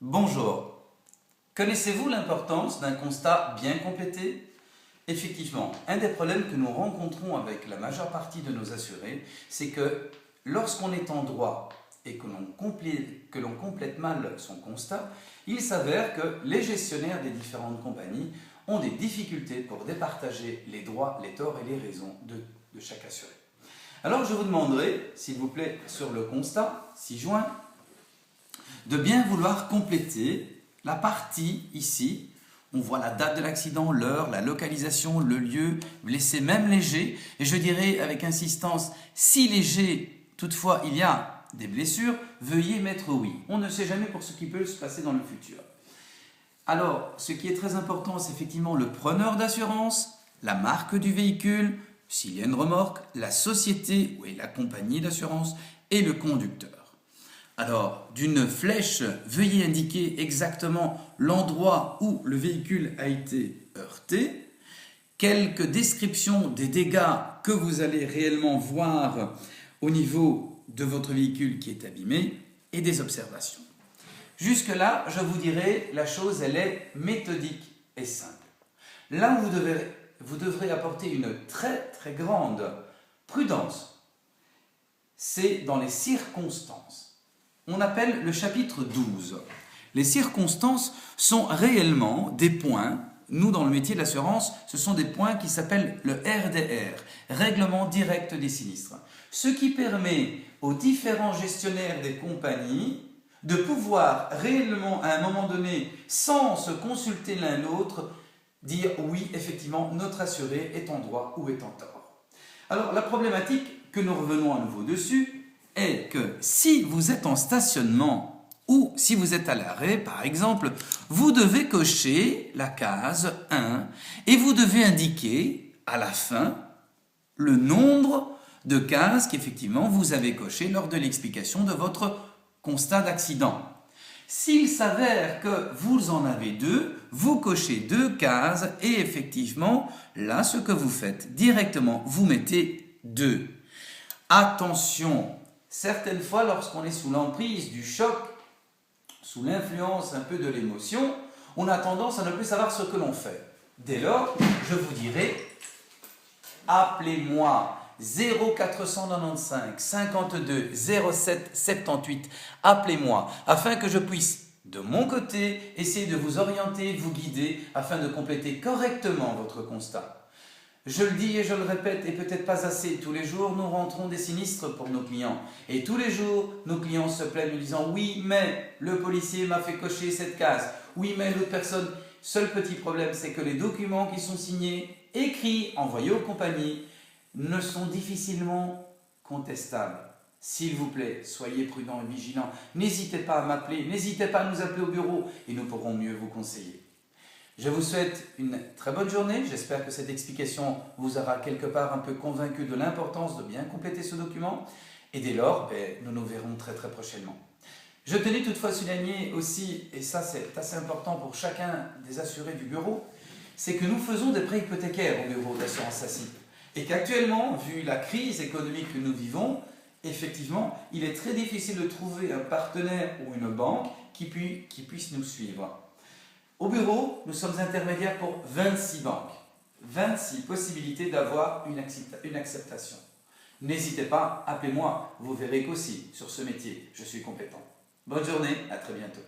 Bonjour. Connaissez-vous l'importance d'un constat bien complété? Effectivement, un des problèmes que nous rencontrons avec la majeure partie de nos assurés, c'est que lorsqu'on est en droit et que l'on complète mal son constat, il s'avère que les gestionnaires des différentes compagnies ont des difficultés pour départager les droits, les torts et les raisons de chaque assuré. Alors je vous demanderai, s'il vous plaît, sur le constat, 6 juin, de bien vouloir compléter la partie ici. On voit la date de l'accident, l'heure, la localisation, le lieu, laissez même léger. Et je dirais avec insistance, si léger, toutefois il y a des blessures, veuillez mettre oui. On ne sait jamais pour ce qui peut se passer dans le futur. Alors, ce qui est très important, c'est effectivement le preneur d'assurance, la marque du véhicule, s'il y a une remorque, la société ou la compagnie d'assurance et le conducteur. Alors, d'une flèche, veuillez indiquer exactement l'endroit où le véhicule a été heurté, quelques descriptions des dégâts que vous allez réellement voir au niveau de votre véhicule qui est abîmé et des observations. Jusque-là, je vous dirais, la chose, elle est méthodique et simple. Là où vous devrez apporter une très grande prudence, c'est dans les circonstances. On appelle le chapitre 12. Les circonstances sont réellement des points, nous dans le métier de l'assurance, ce sont des points qui s'appellent le RDR, Règlement Direct des Sinistres. Ce qui permet aux différents gestionnaires des compagnies de pouvoir réellement, à un moment donné, sans se consulter l'un l'autre, dire oui, effectivement, notre assuré est en droit ou est en tort. Alors, la problématique, que nous revenons à nouveau dessus, est que si vous êtes en stationnement ou si vous êtes à l'arrêt, par exemple, vous devez cocher la case 1 et vous devez indiquer à la fin le nombre de cases qu'effectivement vous avez coché lors de l'explication de votre constat d'accident. S'il s'avère que vous en avez 2, vous cochez 2 cases et effectivement, là, ce que vous faites directement, vous mettez 2. Attention! Certaines fois, lorsqu'on est sous l'emprise du choc, sous l'influence un peu de l'émotion, on a tendance à ne plus savoir ce que l'on fait. Dès lors, je vous dirai, appelez-moi 0495 52 07 78, appelez-moi, afin que je puisse, de mon côté, essayer de vous orienter, vous guider, afin de compléter correctement votre constat. Je le dis et je le répète, et peut-être pas assez, tous les jours nous rentrons des sinistres pour nos clients. Et tous les jours, nos clients se plaignent en disant « Oui, mais le policier m'a fait cocher cette case. Oui, mais l'autre personne. » Seul petit problème, c'est que les documents qui sont signés, écrits, envoyés aux compagnies, ne sont difficilement contestables. S'il vous plaît, soyez prudents et vigilants. N'hésitez pas à m'appeler, n'hésitez pas à nous appeler au bureau et nous pourrons mieux vous conseiller. Je vous souhaite une très bonne journée. J'espère que cette explication vous aura quelque part un peu convaincu de l'importance de bien compléter ce document. Et dès lors, nous nous verrons très prochainement. Je tenais toutefois à souligner aussi, et ça c'est assez important pour chacun des assurés du bureau, c'est que nous faisons des prêts hypothécaires au bureau d'assurance ACI. Et qu'actuellement, vu la crise économique que nous vivons, effectivement, il est très difficile de trouver un partenaire ou une banque qui puisse nous suivre. Au bureau, nous sommes intermédiaires pour 26 banques, 26 possibilités d'avoir une acceptation. N'hésitez pas, appelez-moi, vous verrez qu'aussi, sur ce métier, je suis compétent. Bonne journée, à très bientôt.